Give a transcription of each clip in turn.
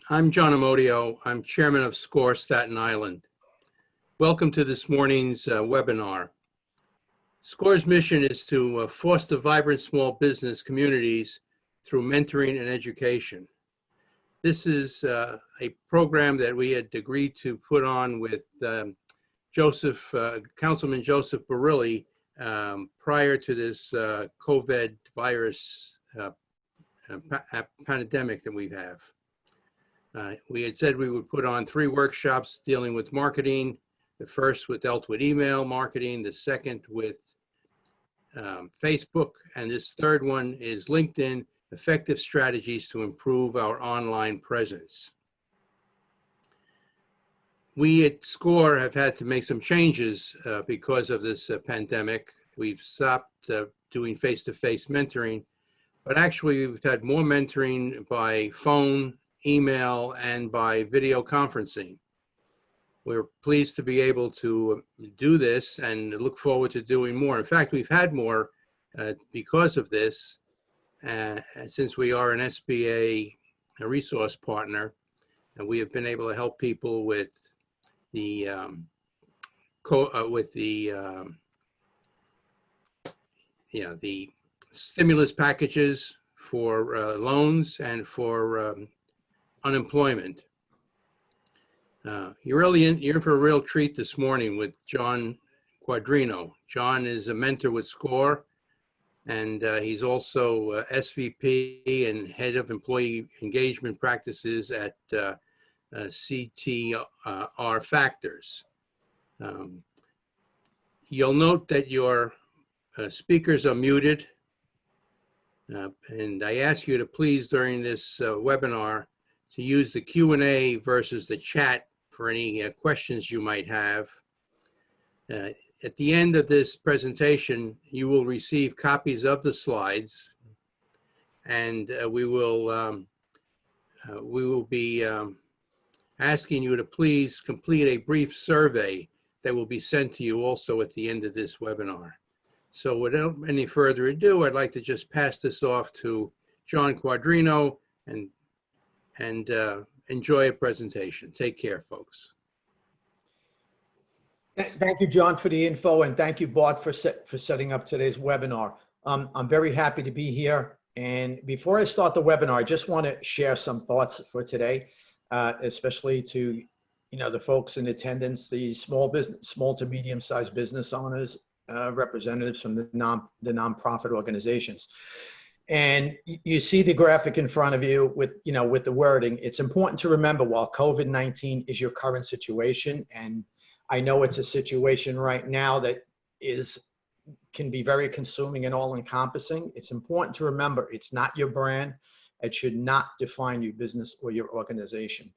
I'm John Amodio. I'm chairman of SCORE Staten Island. Welcome to this morning's webinar. SCORE's mission is to foster vibrant small business communities through mentoring and education. This is a program that we had agreed to put on with Councilman Joseph Barilli prior to this COVID virus pandemic that we have. We had said we would put on 3 workshops dealing with marketing. The first dealt with email marketing, the second with Facebook, and this third one is LinkedIn, effective strategies to improve our online presence. We at SCORE have had to make some changes because of this pandemic. We've stopped doing face-to-face mentoring, but actually we've had more mentoring by phone, email, and by video conferencing. We're pleased to be able to do this and look forward to doing more. In fact, we've had more because of this, since we are an SBA resource partner, and we have been able to help people with the the stimulus packages for loans and for unemployment. You're in for a real treat this morning with John Quadrino. John is a mentor with SCORE, and he's also SVP and head of employee engagement practices at CTR Factors. You'll note that your speakers are muted, and I ask you to please, during this webinar, to use the Q&A versus the chat for any questions you might have. At the end of this presentation, you will receive copies of the slides, and we will be asking you to please complete a brief survey that will be sent to you also at the end of this webinar. So without any further ado, I'd like to just pass this off to John Quadrino and enjoy a presentation. Take care, folks. Thank you, John, for the info, and thank you, Bart, for setting up today's webinar. I'm very happy to be here. And before I start the webinar, I just want to share some thoughts for today, especially to the folks in attendance, the small to medium-sized business owners, representatives from the nonprofit organizations. And you see the graphic in front of you with the wording. It's important to remember, while COVID-19 is your current situation, and I know it's a situation right now that can be very consuming and all-encompassing, it's important to remember it's not your brand. It should not define your business or your organization.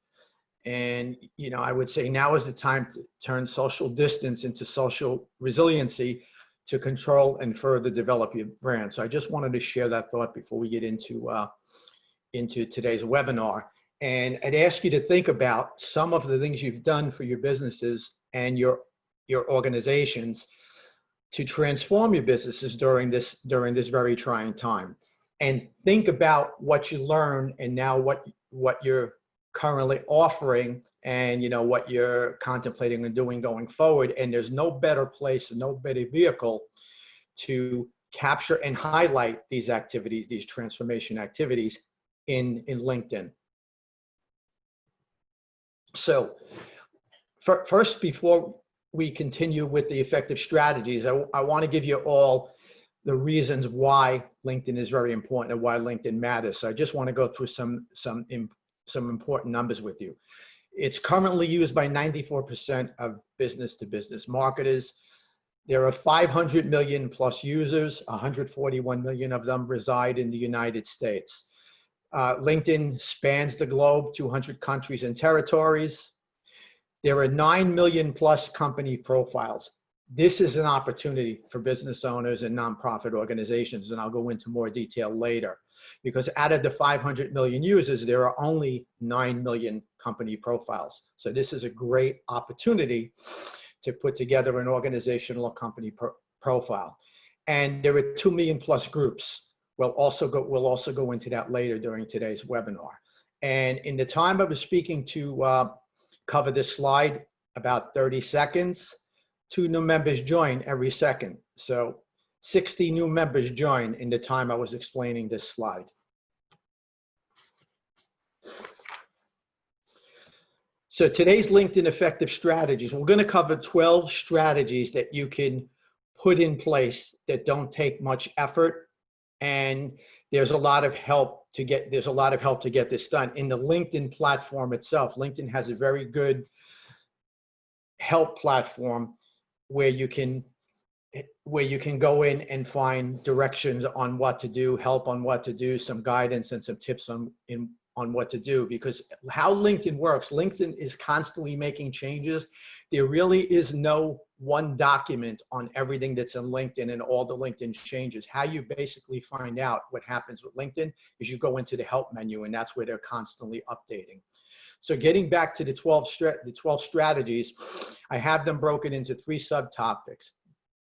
And I would say now is the time to turn social distance into social resiliency to control and further develop your brand. So I just wanted to share that thought before we get into today's webinar. And I'd ask you to think about some of the things you've done for your businesses and your organizations to transform your businesses during this very trying time. And think about what you learned and now what you're currently offering and what you're contemplating and doing going forward. And there's no better place and no better vehicle to capture and highlight these activities, these transformation activities in LinkedIn. So first, before we continue with the effective strategies, I want to give you all the reasons why LinkedIn is very important and why LinkedIn matters. So I just want to go through some important numbers with you. It's currently used by 94% of business-to-business marketers. There are 500 million plus users. 141 million of them reside in the United States. LinkedIn spans the globe, 200 countries and territories. There are 9 million plus company profiles. This is an opportunity for business owners and nonprofit organizations, and I'll go into more detail later. Because out of the 500 million users, there are only 9 million company profiles. So this is a great opportunity to put together an organizational company profile. And there are 2 million plus groups. We'll also go into that later during today's webinar. And in the time I was speaking to cover this slide, about 30 seconds, 2 new members join every second. So 60 new members join in the time I was explaining this slide. So today's LinkedIn effective strategies, we're going to cover 12 strategies that you can put in place that don't take much effort. And there's a lot of help to get this done. In the LinkedIn platform itself, LinkedIn has a very good help platform where you can go in and find directions on what to do, help on what to do, some guidance and some tips on what to do. Because how LinkedIn works, LinkedIn is constantly making changes. There really is no one document on everything that's in LinkedIn and all the LinkedIn changes. How you basically find out what happens with LinkedIn is you go into the help menu, and that's where they're constantly updating. So getting back to the 12 strategies, I have them broken into 3 subtopics: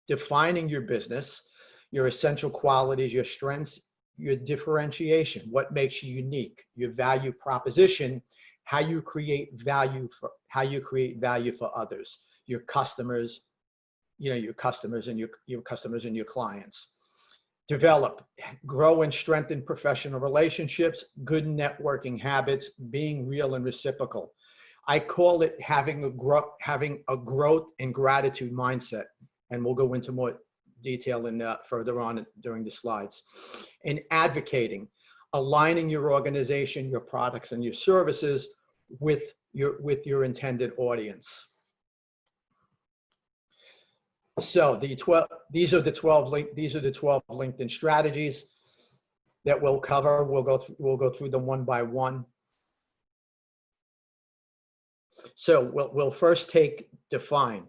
defining your business, your essential qualities, your strengths, your differentiation, what makes you unique, your value proposition, how you create value for others, your customers, your customers and your clients. Develop, grow and strengthen professional relationships, good networking habits, being real and reciprocal. I call it having a growth and gratitude mindset, and we'll go into more detail in further on during the slides. And advocating, aligning your organization, your products, and your services with your intended audience. So these are the 12 LinkedIn strategies that we'll cover. We'll go through them one by one. So we'll first take define.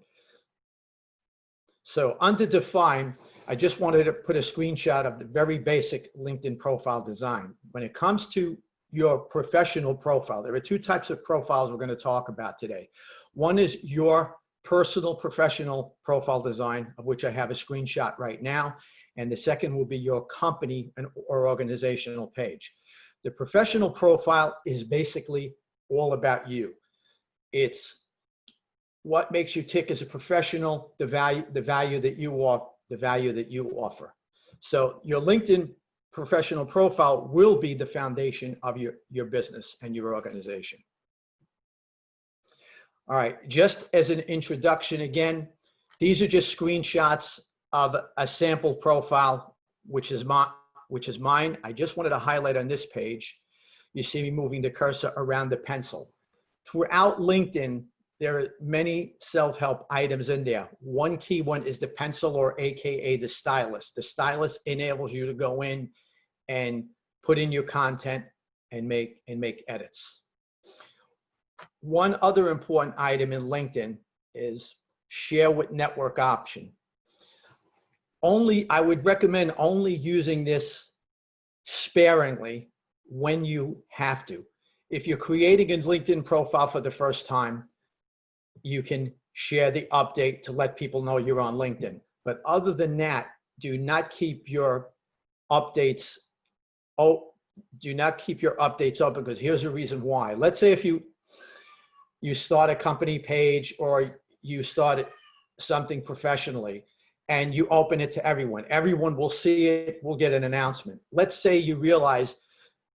So under define, I just wanted to put a screenshot of the very basic LinkedIn profile design. When it comes to your professional profile, there are 2 types of profiles we're going to talk about today. One is your personal professional profile design, of which I have a screenshot right now. And the second will be your company or organizational page. The professional profile is basically all about you. It's what makes you tick as a professional, the value that you offer. So your LinkedIn professional profile will be the foundation of your business and your organization. All right, just as an introduction again, these are just screenshots of a sample profile, which is mine. I just wanted to highlight on this page, you see me moving the cursor around the pencil. Throughout LinkedIn, there are many self-help items in there. One key one is the pencil, or AKA the stylus. The stylus enables you to go in and put in your content and make edits. One other important item in LinkedIn is share with network option. I would recommend only using this sparingly when you have to. If you're creating a LinkedIn profile for the first time, you can share the update to let people know you're on LinkedIn. But other than that, do not keep your updates open, because here's the reason why. Let's say if you start a company page or you started something professionally and you open it to everyone. Everyone will see it, will get an announcement. Let's say you realize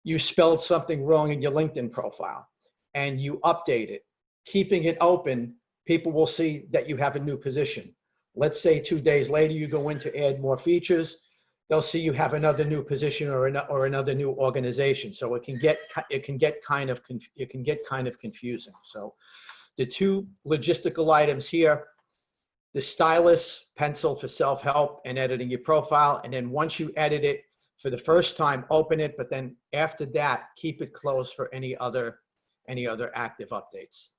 you spelled something wrong in your LinkedIn profile and you update it. Keeping it open, people will see that you have a new position. Let's say 2 days later, you go in to add more features. They'll see you have another new position or another new organization. So it can get kind of confusing. So the 2 logistical items here, the stylus, pencil for self-help and editing your profile. And then once you edit it for the first time, open it. But then after that, keep it closed for any other active updates.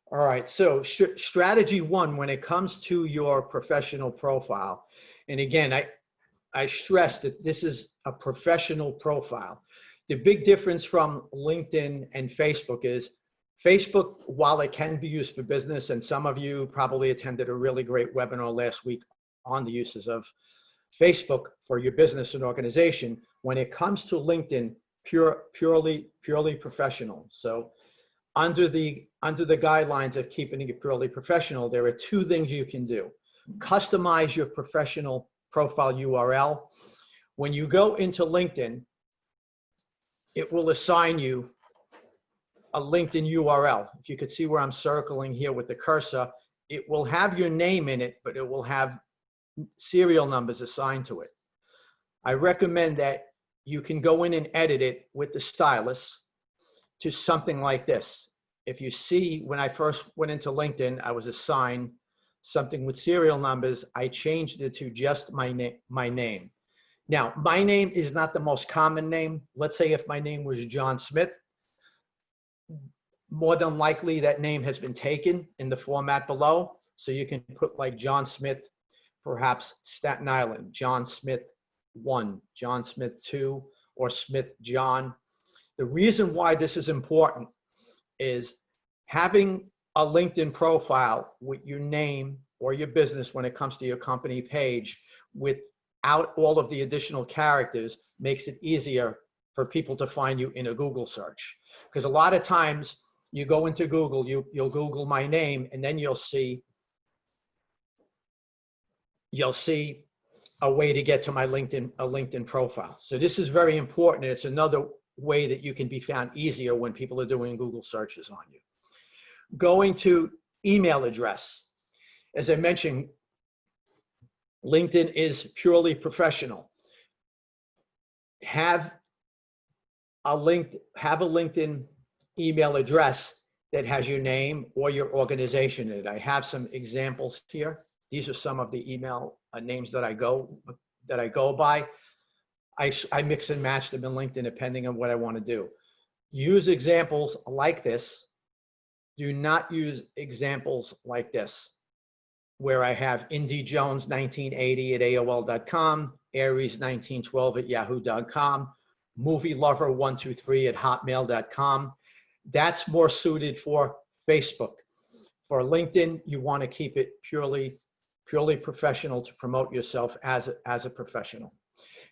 All right, so strategy 1, when it comes to your professional profile, and again, I stress that this is a professional profile. The big difference from LinkedIn and Facebook is Facebook, while it can be used for business, and some of you probably attended a really great webinar last week on the uses of Facebook for your business and organization. When it comes to LinkedIn, purely professional. So under the guidelines of keeping it purely professional, there are two things you can do. Customize your professional profile URL. When you go into LinkedIn, it will assign you a LinkedIn URL. If you could see where I'm circling here with the cursor, it will have your name in it, but it will have serial numbers assigned to it. I recommend that you can go in and edit it with the stylus to something like this. If you see, when I first went into LinkedIn, I was assigned something with serial numbers. I changed it to just my name. Now, my name is not the most common name. Let's say if my name was John Smith, more than likely that name has been taken in the format below. So you can put like John Smith, perhaps Staten Island, John Smith 1, John Smith 2, or Smith John. The reason why this is important is having a LinkedIn profile with your name or your business when it comes to your company page without all of the additional characters makes it easier for people to find you in a Google search. Because a lot of times you go into Google, you'll Google my name, and then you'll see a way to get to my LinkedIn profile. So this is very important. It's another way that you can be found easier when people are doing Google searches on you. Going to email address. As I mentioned, LinkedIn is purely professional. Have a LinkedIn email address that has your name or your organization in it. I have some examples here. These are some of the email names that I go by. I mix and match them in LinkedIn depending on what I want to do. Use examples like this. Do not use examples like this, where I have Indy Jones 1980 at AOL.com, Aries 1912 at Yahoo.com, Movie Lover 123 at Hotmail.com. That's more suited for Facebook. For LinkedIn, you want to keep it purely professional to promote yourself as a professional.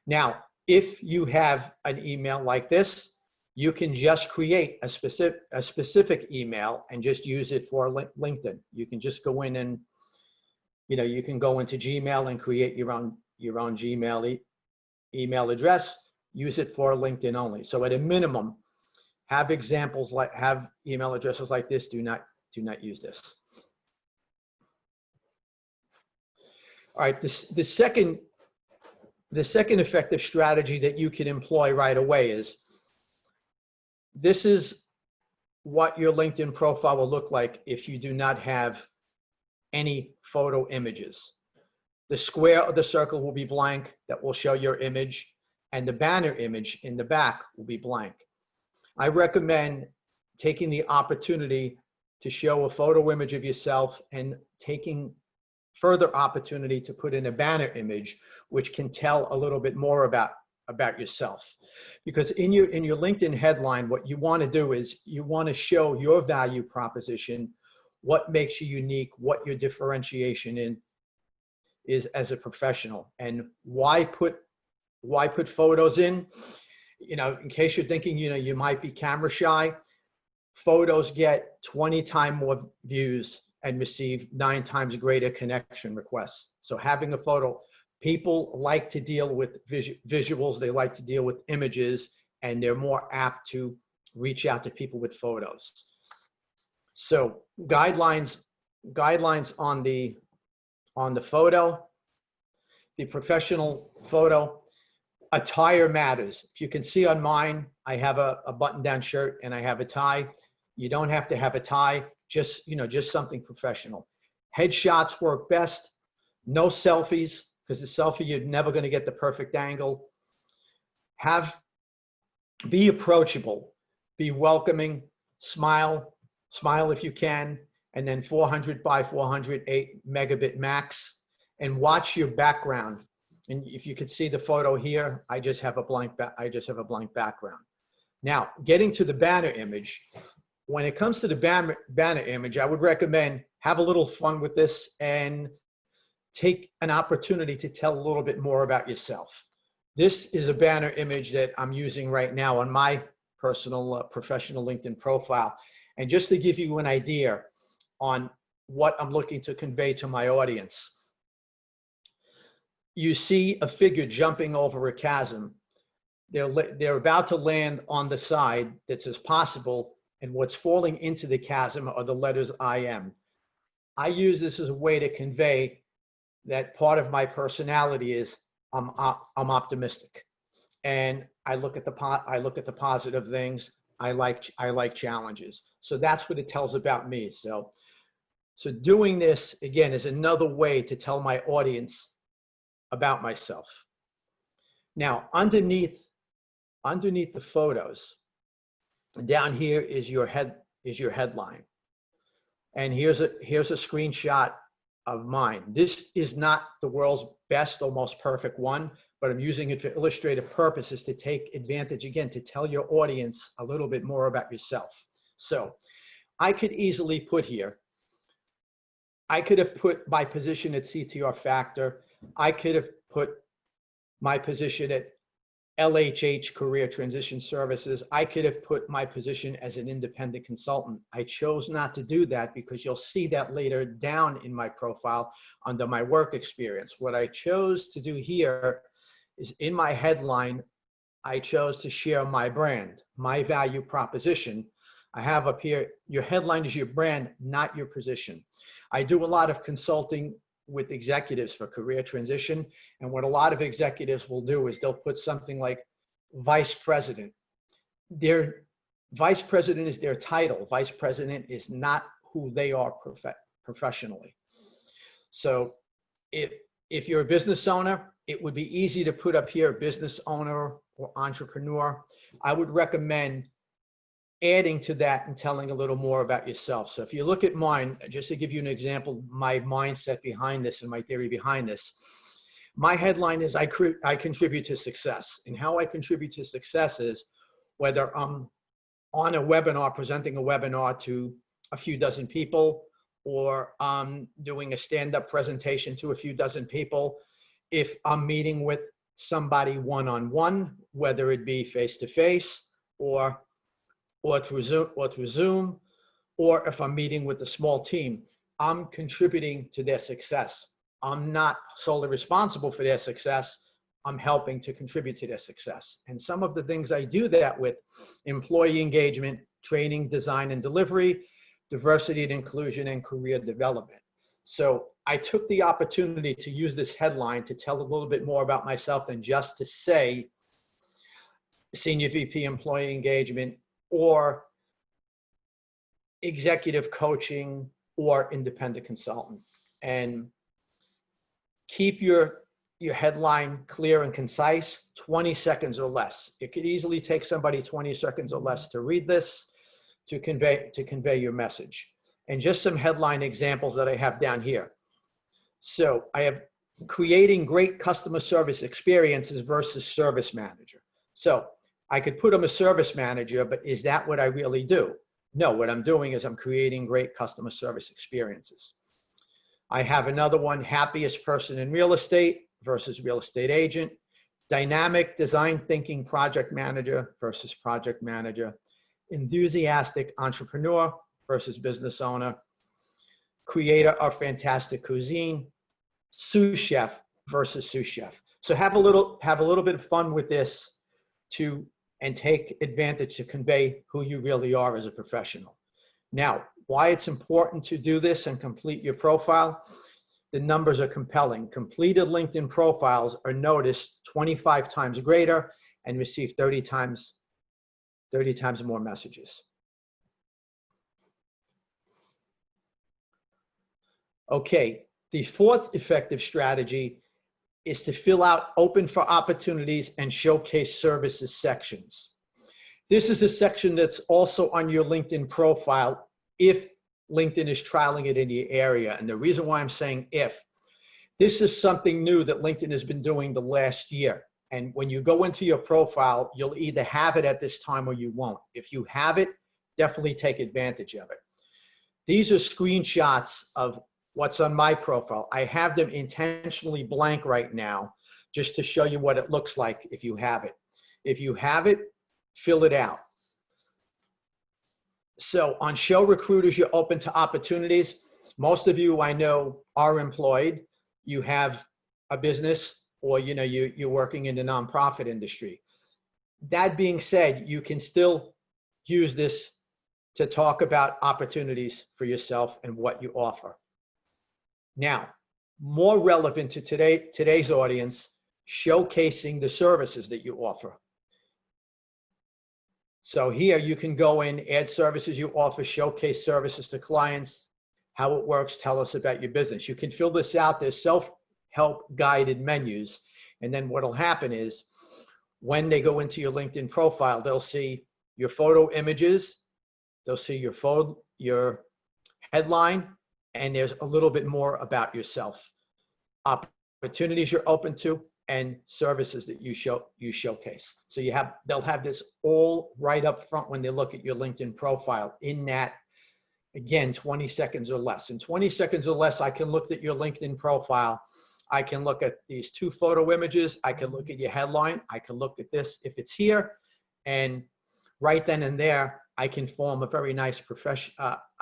Now, if you have an email like this, you can just create a specific email and just use it for LinkedIn. You can just go in and, you can go into Gmail and create your own Gmail email address, use it for LinkedIn only. So at a minimum, have email addresses like this. Do not use this. All right, the second effective strategy that you can employ right away is, this is what your LinkedIn profile will look like if you do not have any photo images. The square or the circle will be blank. That will show your image, and the banner image in the back will be blank. I recommend taking the opportunity to show a photo image of yourself and taking further opportunity to put in a banner image, which can tell a little bit more about yourself. Because in your LinkedIn headline, what you want to do is you want to show your value proposition, what makes you unique, what your differentiation is as a professional, and why put photos in. In case you're thinking, you might be camera shy, photos get 20 times more views and receive 9 times greater connection requests. So having a photo, people like to deal with visuals, they like to deal with images, and they're more apt to reach out to people with photos. So guidelines on the photo, the professional photo. Attire matters. If you can see on mine, I have a button-down shirt and I have a tie. You don't have to have a tie, just something professional. Headshots work best. No selfies, because the selfie, you're never going to get the perfect angle. Be approachable, be welcoming, smile if you can, and then 400 by 408 megabit max, and watch your background. And if you could see the photo here, I just have a blank background. Now, getting to the banner image. When it comes to the banner image, I would recommend have a little fun with this and take an opportunity to tell a little bit more about yourself. This is a banner image that I'm using right now on my personal professional LinkedIn profile. And just to give you an idea on what I'm looking to convey to my audience, you see a figure jumping over a chasm. They're about to land on the side that says possible, and what's falling into the chasm are the letters I am. I use this as a way to convey that part of my personality is I'm optimistic, and I look at the positive things. I like challenges. So that's what it tells about me. So doing this again is another way to tell my audience about myself. Now, underneath the photos, down here is your headline. And here's a screenshot of mine. This is not the world's best or most perfect one, but I'm using it for illustrative purposes to take advantage, again, to tell your audience a little bit more about yourself. So I could easily put here, I could have put my position at CTR Factor. I could have put my position at LHH Career Transition Services. I could have put my position as an independent consultant. I chose not to do that because you'll see that later down in my profile under my work experience. What I chose to do here is in my headline, I chose to share my brand, my value proposition. I have up here, your headline is your brand, not your position. I do a lot of consulting with executives for career transition. And what a lot of executives will do is they'll put something like vice president. Their vice president is their title. Vice president is not who they are professionally. So if you're a business owner, it would be easy to put up here business owner or entrepreneur. I would recommend adding to that and telling a little more about yourself. So if you look at mine, just to give you an example, my mindset behind this and my theory behind this, my headline is I contribute to success. And how I contribute to success is whether I'm on a webinar, presenting a webinar to a few dozen people, or I'm doing a stand-up presentation to a few dozen people, if I'm meeting with somebody one-on-one, whether it be face-to-face or through Zoom, or if I'm meeting with a small team, I'm contributing to their success. I'm not solely responsible for their success. I'm helping to contribute to their success. And some of the things I do that with: employee engagement, training, design and delivery, diversity and inclusion, and career development. So I took the opportunity to use this headline to tell a little bit more about myself than just to say Senior VP Employee Engagement, or executive coaching, or independent consultant. And keep your headline clear and concise, 20 seconds or less. It could easily take somebody 20 seconds or less to read this, to convey your message. And just some headline examples that I have down here. So I have creating great customer service experiences versus service manager. So I could put I'm a service manager, but is that what I really do? No, what I'm doing is I'm creating great customer service experiences. I have another one, happiest person in real estate versus real estate agent, dynamic design thinking project manager versus project manager, enthusiastic entrepreneur versus business owner, creator of fantastic cuisine, sous chef versus sous chef. So have a little bit of fun with this and take advantage to convey who you really are as a professional. Now, why it's important to do this and complete your profile: the numbers are compelling. Completed LinkedIn profiles are noticed 25 times greater and receive 30 times more messages. Okay, the fourth effective strategy is to fill out open for opportunities and showcase services sections. This is a section that's also on your LinkedIn profile if LinkedIn is trialing it in your area. And the reason why I'm saying if, this is something new that LinkedIn has been doing the last year. And when you go into your profile, you'll either have it at this time or you won't. If you have it, definitely take advantage of it. These are screenshots of what's on my profile. I have them intentionally blank right now just to show you what it looks like if you have it. If you have it, fill it out. So on Show Recruiters, you're open to opportunities. Most of you I know are employed. You have a business, or you're working in the nonprofit industry. That being said, you can still use this to talk about opportunities for yourself and what you offer. Now, more relevant to today's audience, showcasing the services that you offer. So here you can go in, add services you offer, showcase services to clients, how it works, tell us about your business. You can fill this out. There's self-help guided menus. And then what'll happen is when they go into your LinkedIn profile, they'll see your photo images, they'll see your headline, and there's a little bit more about yourself, opportunities you're open to, and services that you showcase. So they'll have this all right up front when they look at your LinkedIn profile. In that, again, 20 seconds or less. In 20 seconds or less, I can look at your LinkedIn profile. I can look at these 2 photo images. I can look at your headline. I can look at this if it's here, and right then and there, I can form a very nice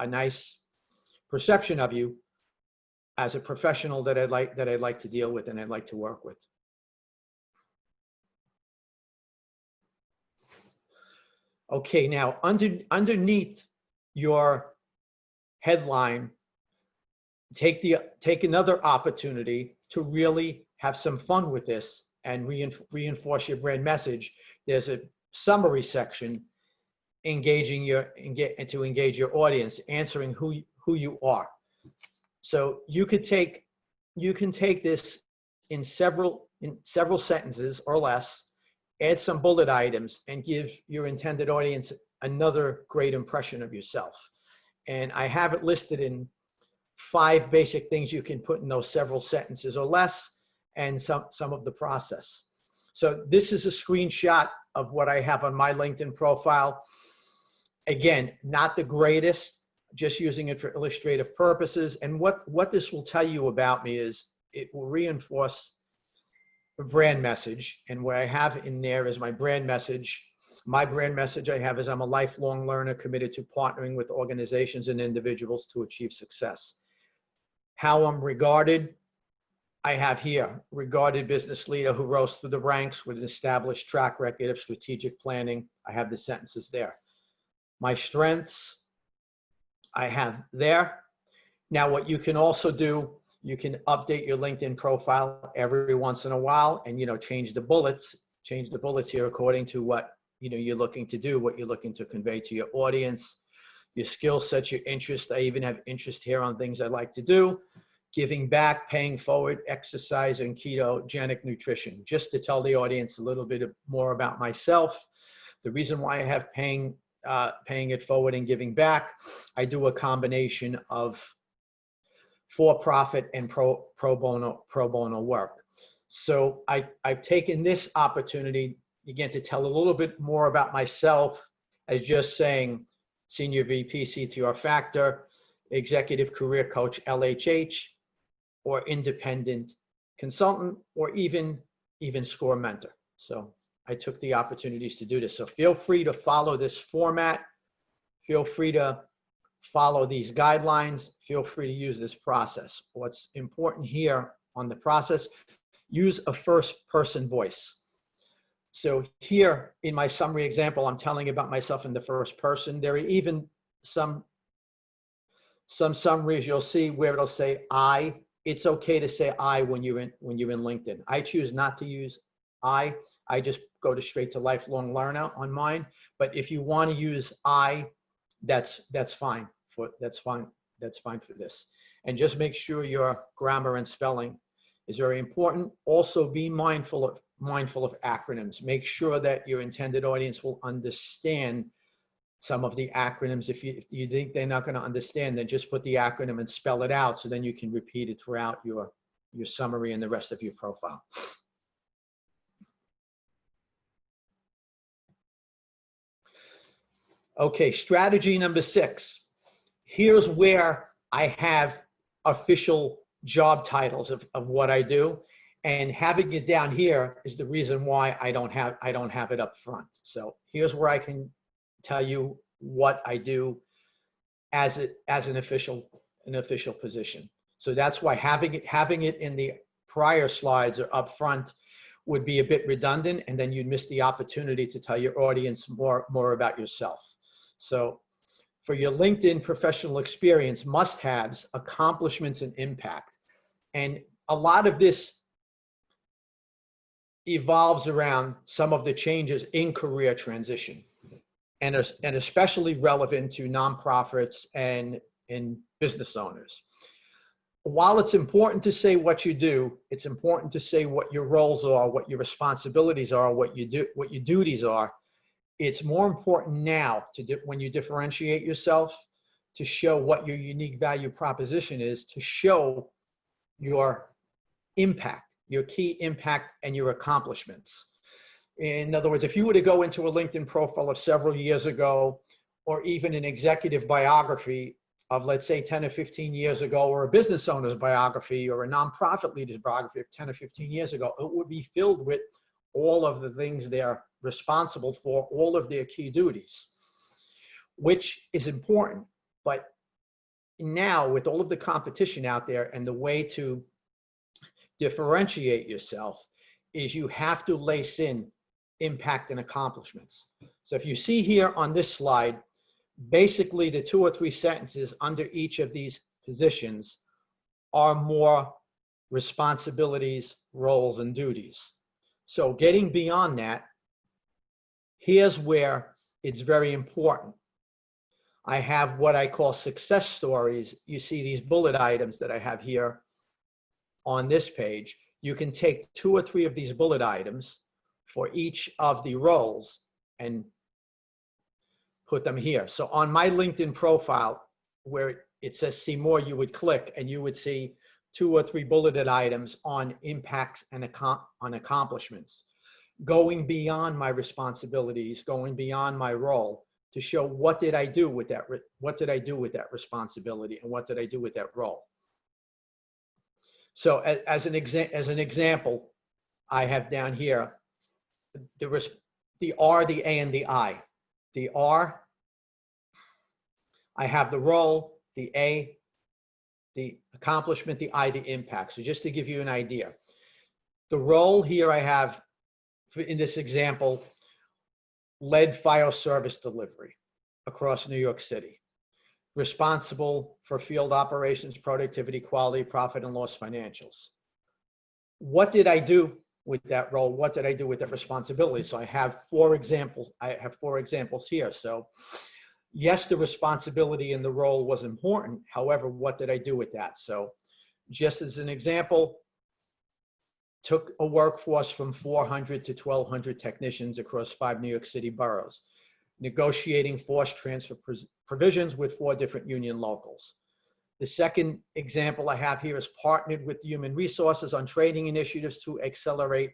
nice perception of you as a professional that I'd like to deal with and I'd like to work with. Okay, now underneath your headline, take another opportunity to really have some fun with this and reinforce your brand message. There's a summary section to engage your audience, answering who you are. So you can take this in several sentences or less, add some bullet items, and give your intended audience another great impression of yourself. And I have it listed in 5 basic things you can put in those several sentences or less, and some of the process. So this is a screenshot of what I have on my LinkedIn profile. Again, not the greatest, just using it for illustrative purposes. And what this will tell you about me is it will reinforce a brand message. And what I have in there is my brand message. My brand message I have is I'm a lifelong learner committed to partnering with organizations and individuals to achieve success. How I'm regarded, I have here, regarded business leader who rose through the ranks with an established track record of strategic planning. I have the sentences there. My strengths, I have there. Now, what you can also do, you can update your LinkedIn profile every once in a while and, change the bullets here according to what, you're looking to do, what you're looking to convey to your audience, your skill sets, your interest. I even have interest here on things I like to do, giving back, paying forward, exercise, and ketogenic nutrition, just to tell the audience a little bit more about myself. The reason why I have paying it forward and giving back, I do a combination of for-profit and pro bono work. So I've taken this opportunity, again, to tell a little bit more about myself as just saying Senior VP, CTR Factor, Executive Career Coach, LHH, or Independent Consultant, or even Score Mentor. So I took the opportunities to do this. So feel free to follow this format. Feel free to follow these guidelines. Feel free to use this process. What's important here on the process, use a first-person voice. So here in my summary example, I'm telling about myself in the first person. There are even some summaries you'll see where it'll say I. It's okay to say I when you're in LinkedIn. I choose not to use I. I just go straight to lifelong learner on mine. But if you want to use I, that's fine for this. And just make sure your grammar and spelling is very important. Also, be mindful of acronyms. Make sure that your intended audience will understand some of the acronyms. If you think they're not going to understand, then just put the acronym and spell it out, so then you can repeat it throughout your summary and the rest of your profile. Okay, strategy number 6. Here's where I have official job titles of what I do. And having it down here is the reason why I don't have it up front. So here's where I can tell you what I do as an official position. So that's why having it in the prior slides or up front would be a bit redundant, and then you'd miss the opportunity to tell your audience more about yourself. So for your LinkedIn professional experience, must-haves, accomplishments, and impact. And a lot of this evolves around some of the changes in career transition, and especially relevant to nonprofits and business owners. While it's important to say what you do, it's important to say what your roles are, what your responsibilities are, what your duties are. It's more important now when you differentiate yourself, to show what your unique value proposition is, to show your impact, your key impact, and your accomplishments. In other words, if you were to go into a LinkedIn profile of several years ago, or even an executive biography of, let's say, 10 or 15 years ago, or a business owner's biography, or a nonprofit leader's biography of 10 or 15 years ago, it would be filled with all of the things they're responsible for, all of their key duties, which is important. But now, with all of the competition out there, and the way to differentiate yourself is you have to lace in impact and accomplishments. So if you see here on this slide, basically the 2 or 3 sentences under each of these positions are more responsibilities, roles, and duties. So getting beyond that, here's where it's very important. I have what I call success stories. You see these bullet items that I have here on this page. You can take 2 or 3 of these bullet items for each of the roles and put them here. So on my LinkedIn profile, where it says see more, you would click and you would see 2 or 3 bulleted items on impacts and on accomplishments, going beyond my responsibilities, going beyond my role, to show what did I do with that, responsibility, and what did I do with that role. So as an example, I have down here the R, the A, and the I. The R, I have the role, the A, the accomplishment, the I, the impact. So just to give you an idea, the role here I have, in this example, led file service delivery across New York City, responsible for field operations, productivity, quality, profit and loss financials. What did I do with that role? What did I do with that responsibility? So I have 4 examples. I have 4 examples here. So yes, the responsibility and the role was important. However, what did I do with that? So just as an example, took a workforce from 400 to 1,200 technicians across 5 New York City boroughs, negotiating forced transfer provisions with 4 different union locals. The second example I have here is partnered with human resources on training initiatives to accelerate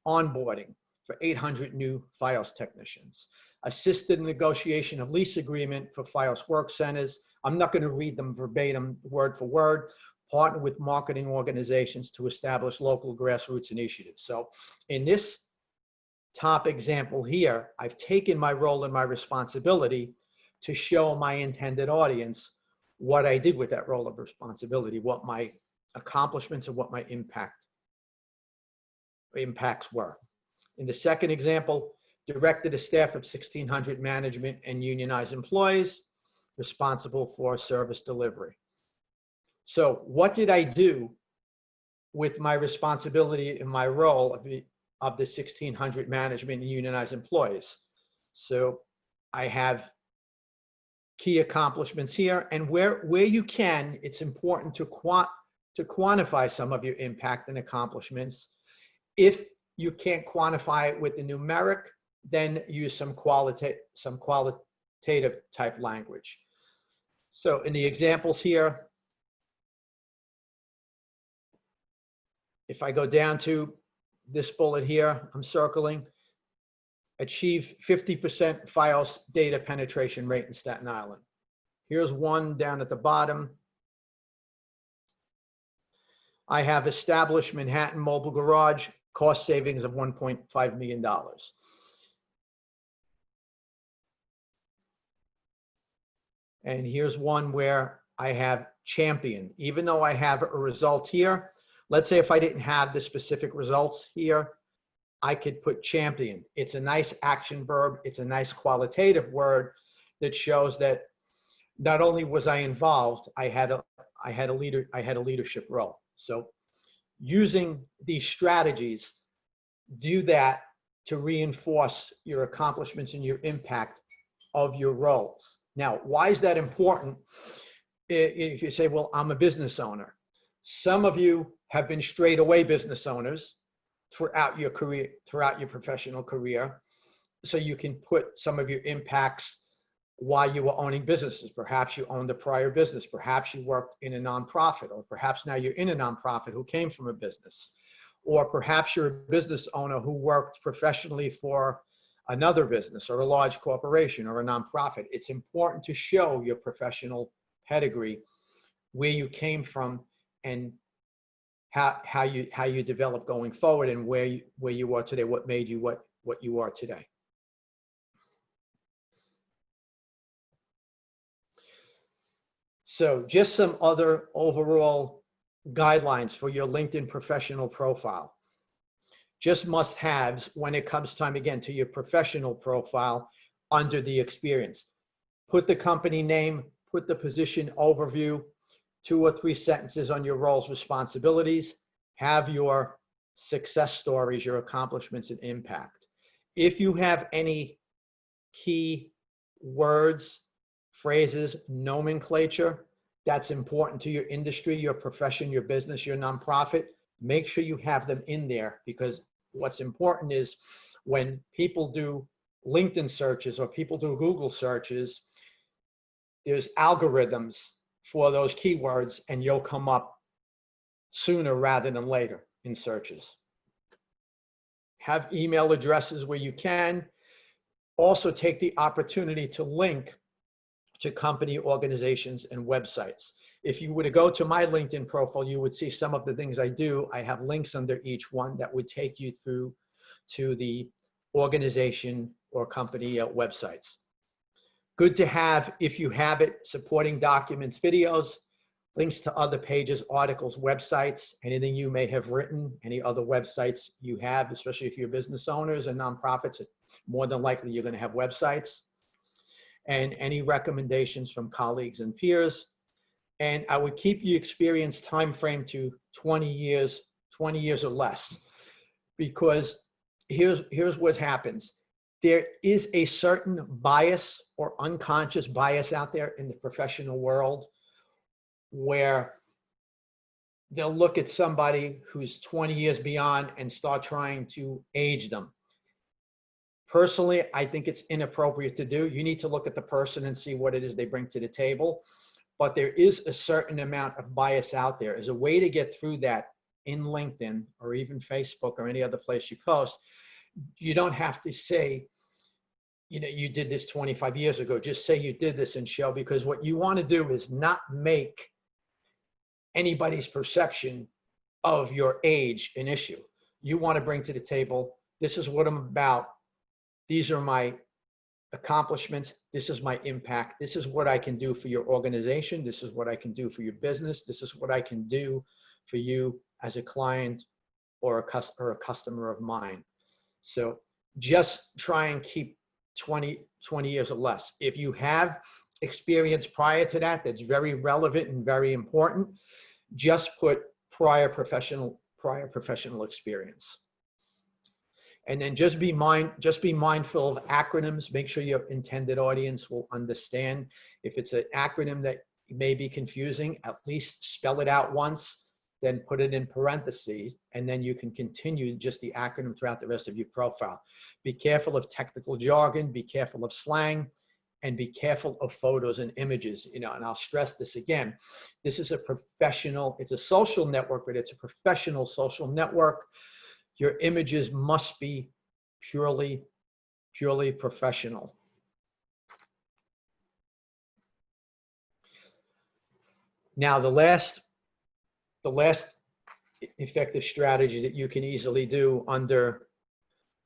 onboarding for 800 new FiOS technicians. Assisted in negotiation of lease agreement for FiOS work centers. I'm not going to read them verbatim, word for word. Partner with marketing organizations to establish local grassroots initiatives. So in this top example here, I've taken my role and my responsibility to show my intended audience what I did with that role of responsibility, what my accomplishments and what my impacts were. In the second example, directed a staff of 1,600 management and unionized employees responsible for service delivery. So what did I do with my responsibility and my role of the 1,600 management and unionized employees? So I have key accomplishments here, and where you can, it's important to quantify some of your impact and accomplishments. If you can't quantify it with the numeric, then use some qualitative type language. So in the examples here, if I go down to this bullet here, I'm circling, achieve 50% FiOS data penetration rate in Staten Island. Here's one down at the bottom, I have established Manhattan Mobile Garage, cost savings of $1.5 million. And here's one where I have champion. Even though I have a result here, let's say if I didn't have the specific results here, I could put champion. It's a nice action verb. It's a nice qualitative word that shows that not only was I involved, I had a leadership role. So using these strategies, do that to reinforce your accomplishments and your impact of your roles. Now, why is that important? If you say, well, I'm a business owner. Some of you have been straight away business owners throughout your career, throughout your professional career. So you can put some of your impacts while you were owning businesses. Perhaps you owned a prior business. Perhaps you worked in a nonprofit, or perhaps now you're in a nonprofit who came from a business. Or perhaps you're a business owner who worked professionally for another business or a large corporation or a nonprofit. It's important to show your professional pedigree, where you came from, and how you develop going forward, and where you are today, what made you what you are today. So just some other overall guidelines for your LinkedIn professional profile. Just must-haves when it comes time, again, to your professional profile under the experience. Put the company name, put the position overview, 2 or 3 sentences on your roles, responsibilities, have your success stories, your accomplishments and impact. If you have any key words, phrases, nomenclature that's important to your industry, your profession, your business, your nonprofit, make sure you have them in there, because what's important is when people do LinkedIn searches or people do Google searches, there's algorithms for those keywords, and you'll come up sooner rather than later in searches. Have email addresses where you can. Also take the opportunity to link to company, organizations, and websites. If you were to go to my LinkedIn profile, you would see some of the things I do. I have links under each one that would take you through to the organization or company websites. Good to have, if you have it, supporting documents, videos, links to other pages, articles, websites, anything you may have written, any other websites you have, especially if you're business owners and nonprofits, more than likely you're going to have websites. And any recommendations from colleagues and peers. And I would keep your experience time frame to 20 years or less, because here's what happens. There is a certain bias or unconscious bias out there in the professional world where they'll look at somebody who's 20 years beyond and start trying to age them. Personally, I think it's inappropriate to do. You need to look at the person and see what it is they bring to the table. But there is a certain amount of bias out there. As a way to get through that in LinkedIn or even Facebook or any other place you post, you don't have to say, you know, you did this 25 years ago. Just say you did this and show, because what you want to do is not make anybody's perception of your age an issue. You want to bring to the table, this is what I'm about. These are my accomplishments. This is my impact. This is what I can do for your organization. This is what I can do for your business. This is what I can do for you as a client or a customer of mine. So just try and keep 20 years or less. If you have experience prior to that, that's very relevant and very important, just put prior professional experience. And then just be mindful of acronyms. Make sure your intended audience will understand. If it's an acronym that may be confusing, at least spell it out once, then put it in parentheses, and then you can continue just the acronym throughout the rest of your profile. Be careful of technical jargon, be careful of slang, and be careful of photos and images. You know, and I'll stress this again. This is a professional, it's a social network, but it's a professional social network. Your images must be purely professional. Now, the last effective strategy that you can easily do under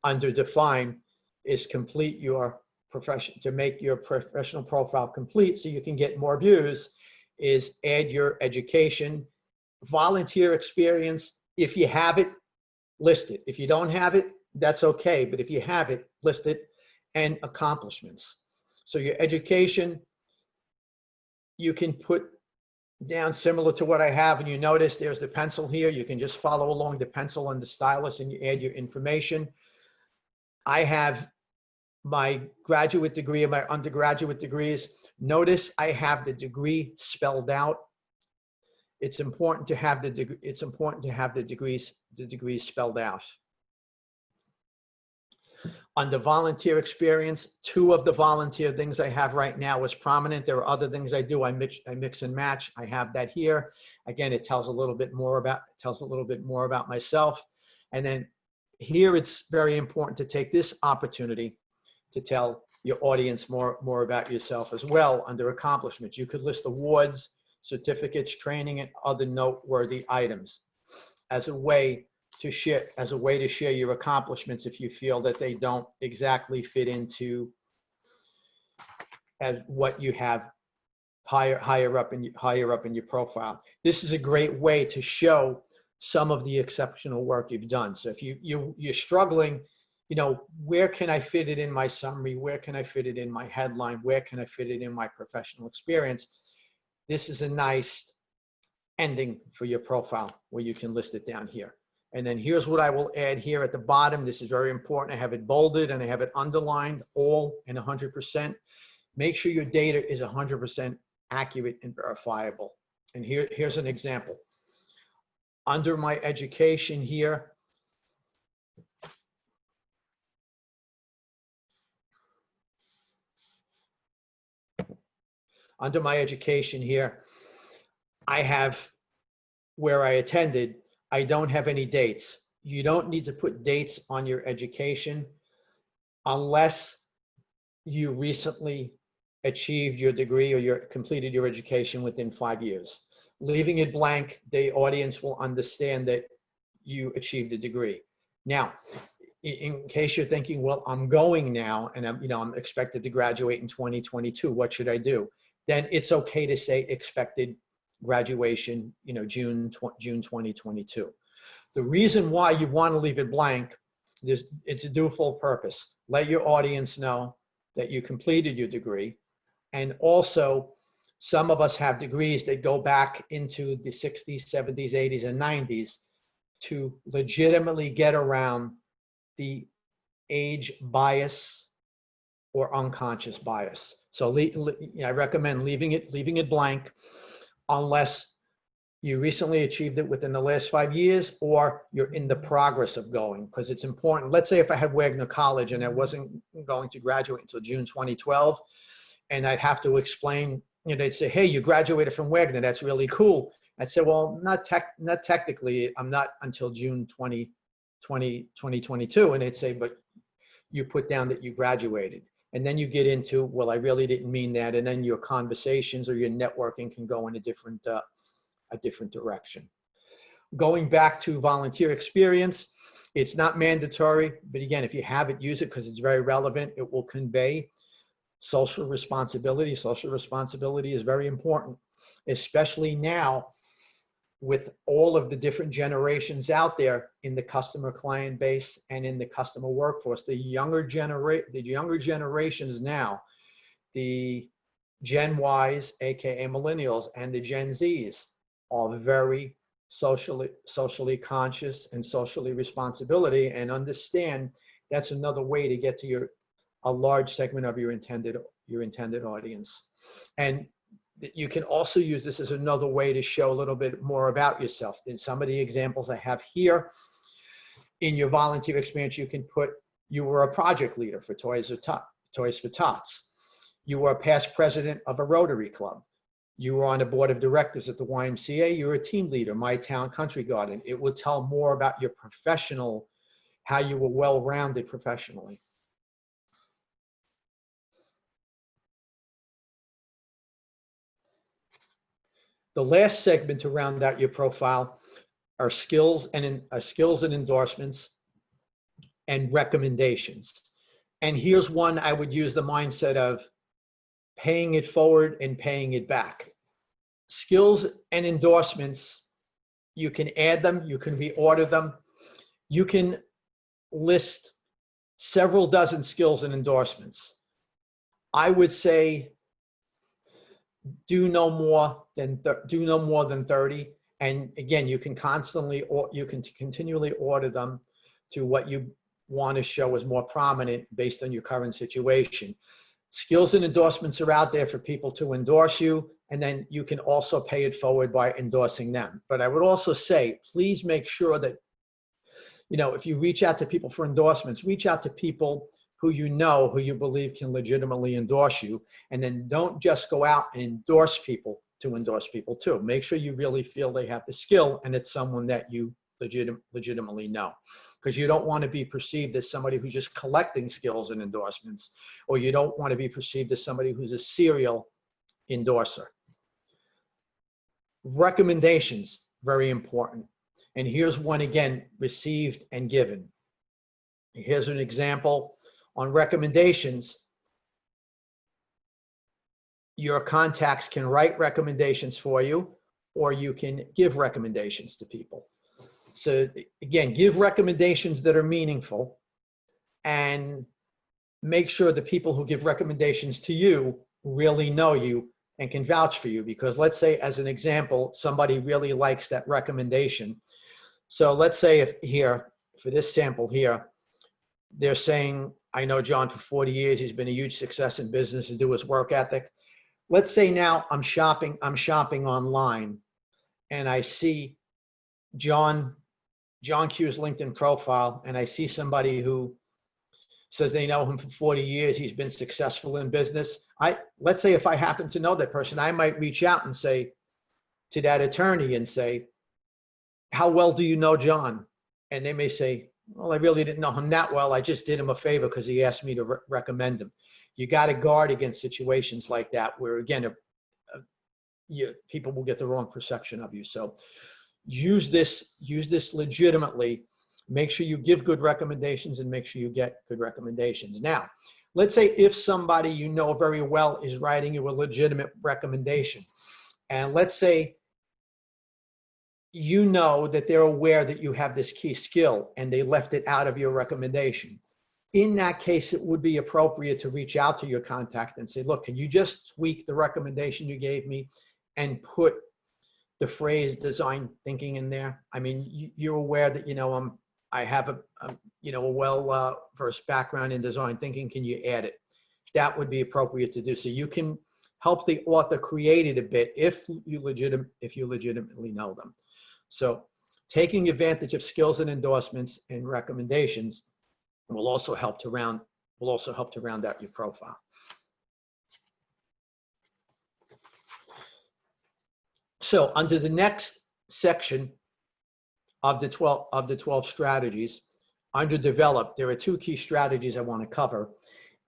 define is complete your profession, to make your professional profile complete so you can get more views, is add your education, volunteer experience. If you have it, list it. If you don't have it, that's okay. But if you have it, list it, and accomplishments. So your education, you can put down similar to what I have, and you notice there's the pencil here. You can just follow along the pencil and the stylus and you add your information. I have my graduate degree and my undergraduate degrees. Notice I have the degree spelled out. It's important to have the degree. It's important to have the degrees spelled out. Under volunteer experience, 2 of the volunteer things I have right now is prominent. There are other things I do. I mix and match. I have that here. Again, it tells a little bit more about myself. And then here, it's very important to take this opportunity to tell your audience more about yourself as well. Under accomplishments, you could list awards, certificates, training, and other noteworthy items as a way to share your accomplishments if you feel that they don't exactly fit into what you have higher up in your profile. This is a great way to show some of the exceptional work you've done. So if you're struggling, where can I fit it in my summary? Where can I fit it in my headline? Where can I fit it in my professional experience? This is a nice ending for your profile where you can list it down here. And then here's what I will add here at the bottom. This is very important. I have it bolded and I have it underlined, all and 100%. Make sure your data is 100% accurate and verifiable. And here's an example. Under my education here, I have where I attended. I don't have any dates. You don't need to put dates on your education unless you recently achieved your degree or completed your education within 5 years. Leaving it blank, the audience will understand that you achieved a degree. Now, in case you're thinking, well, I'm going now and I'm expected to graduate in 2022, what should I do? Then it's okay to say expected graduation, June 2022. The reason why you want to leave it blank is it's a dual purpose. Let your audience know that you completed your degree. And also, some of us have degrees that go back into the 60s, 70s, 80s, and 90s to legitimately get around the age bias or unconscious bias. So I recommend leaving it blank unless you recently achieved it within the last 5 years or you're in the progress of going, because it's important. Let's say if I had Wagner College and I wasn't going to graduate until June 2012, and I'd have to explain, they'd say, hey, you graduated from Wagner, that's really cool. I'd say, well, not technically, I'm not until June 2022. And they'd say, but you put down that you graduated. And then you get into, well, I really didn't mean that. And then your conversations or your networking can go in a different direction. Going back to volunteer experience, it's not mandatory, but again, if you have it, use it because it's very relevant. It will convey social responsibility. Social responsibility is very important, especially now with all of the different generations out there in the customer client base and in the customer workforce. The younger generations now, the Gen Ys, aka millennials, and the Gen Zs are very socially conscious and socially responsibility, and understand that's another way to get to a large segment of your intended audience. And you can also use this as another way to show a little bit more about yourself. In some of the examples I have here, in your volunteer experience, you can put, you were a project leader for Toys for Tots. You were a past president of a Rotary Club. You were on the board of directors at the YMCA. You were a team leader, My Town Country Garden. It will tell more about your professional, how you were well-rounded professionally. The last segment to round out your profile are skills and endorsements and recommendations. And here's one I would use the mindset of paying it forward and paying it back. Skills and endorsements, you can add them, you can reorder them, you can list several dozen skills and endorsements. I would say do no more than 30. And again, you can continually order them to what you want to show as more prominent based on your current situation. Skills and endorsements are out there for people to endorse you, and then you can also pay it forward by endorsing them. But I would also say, please make sure that, if you reach out to people for endorsements, reach out to people who you believe can legitimately endorse you, and then don't just go out and endorse people to endorse people too. Make sure you really feel they have the skill and it's someone that you legitimately know, because you don't want to be perceived as somebody who's just collecting skills and endorsements, or you don't want to be perceived as somebody who's a serial endorser. Recommendations, very important. And here's one again, received and given. Here's an example on recommendations. Your contacts can write recommendations for you, or you can give recommendations to people. So again, give recommendations that are meaningful, and make sure the people who give recommendations to you really know you and can vouch for you. Because let's say, as an example, somebody really likes that recommendation. So let's say if here, for this sample here, they're saying, I know John for 40 years, he's been a huge success in business and do his work ethic. Let's say now I'm shopping online, and I see John Q's LinkedIn profile, and I see somebody who says they know him for 40 years, he's been successful in business. Let's say if I happen to know that person, I might reach out and say to that attorney and say, how well do you know John? And they may say, well, I really didn't know him that well. I just did him a favor because he asked me to recommend him. You got to guard against situations like that where, again, people will get the wrong perception of you. So use this legitimately. Make sure you give good recommendations and make sure you get good recommendations. Now, let's say if somebody you know very well is writing you a legitimate recommendation, and let's say you know that they're aware that you have this key skill and they left it out of your recommendation. In that case, it would be appropriate to reach out to your contact and say, look, can you just tweak the recommendation you gave me and put the phrase design thinking in there? I mean, you're aware that, I have a well-versed background in design thinking. Can you add it? That would be appropriate to do. So you can help the author create it a bit if you legitimately know them. So taking advantage of skills and endorsements and recommendations will also help to round out your profile. So under the next section of the 12 strategies, under develop, there are two key strategies I want to cover,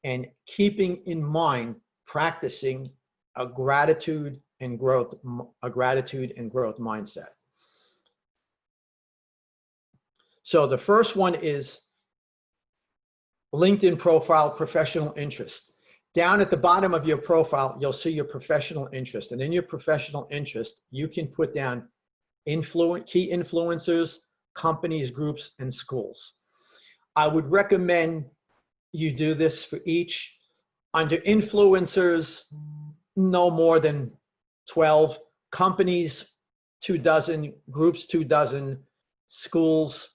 and keeping in mind practicing a gratitude and growth mindset. So the first one is LinkedIn profile professional interest. Down at the bottom of your profile, you'll see your professional interest. And in your professional interest, you can put down key influencers, companies, groups, and schools. I would recommend you do this for each. Under influencers, no more than 12. Companies, 24, groups, 24, schools,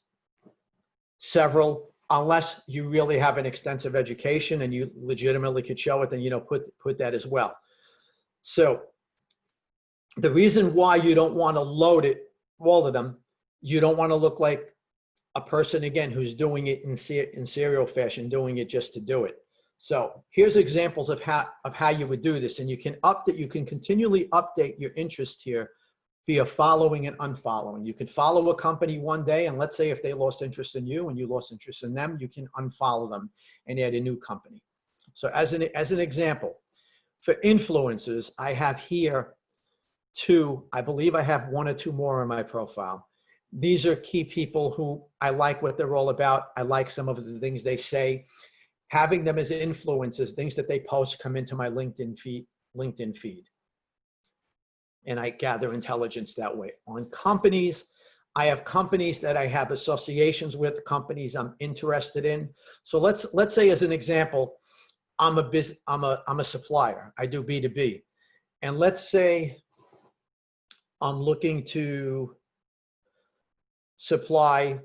several. Unless you really have an extensive education and you legitimately could show it, then put that as well. So the reason why you don't want to load it, all of them, you don't want to look like a person, again, who's doing it in serial fashion, doing it just to do it. So here's examples of how you would do this, and you can continually update your interest here via following and unfollowing. You could follow a company one day, and let's say if they lost interest in you and you lost interest in them, you can unfollow them and add a new company. So as an example, for influencers, I have here two. I believe I have one or two more on my profile. These are key people who I like what they're all about. I like some of the things they say. Having them as influencers, things that they post come into my LinkedIn feed. And I gather intelligence that way. On companies, I have companies that I have associations with, companies I'm interested in. So let's say, as an example, I'm a supplier. I do B2B. And let's say I'm looking to supply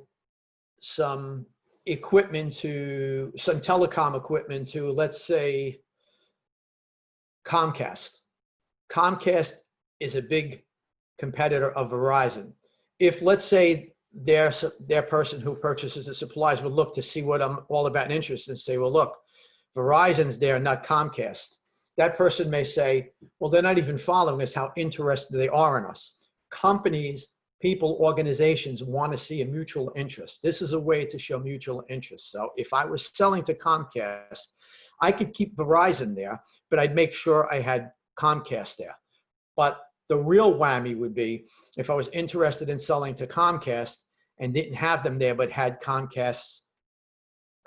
some equipment to some telecom equipment to, let's say, Comcast. Comcast is a big competitor of Verizon. If, let's say, their person who purchases the supplies would look to see what I'm all about and interested and say, well, look, Verizon's there, not Comcast. That person may say, well, they're not even following us, how interested they are in us. Companies, people, organizations want to see a mutual interest. This is a way to show mutual interest. So if I was selling to Comcast, I could keep Verizon there, but I'd make sure I had Comcast there. But the real whammy would be if I was interested in selling to Comcast and didn't have them there, but had Comcast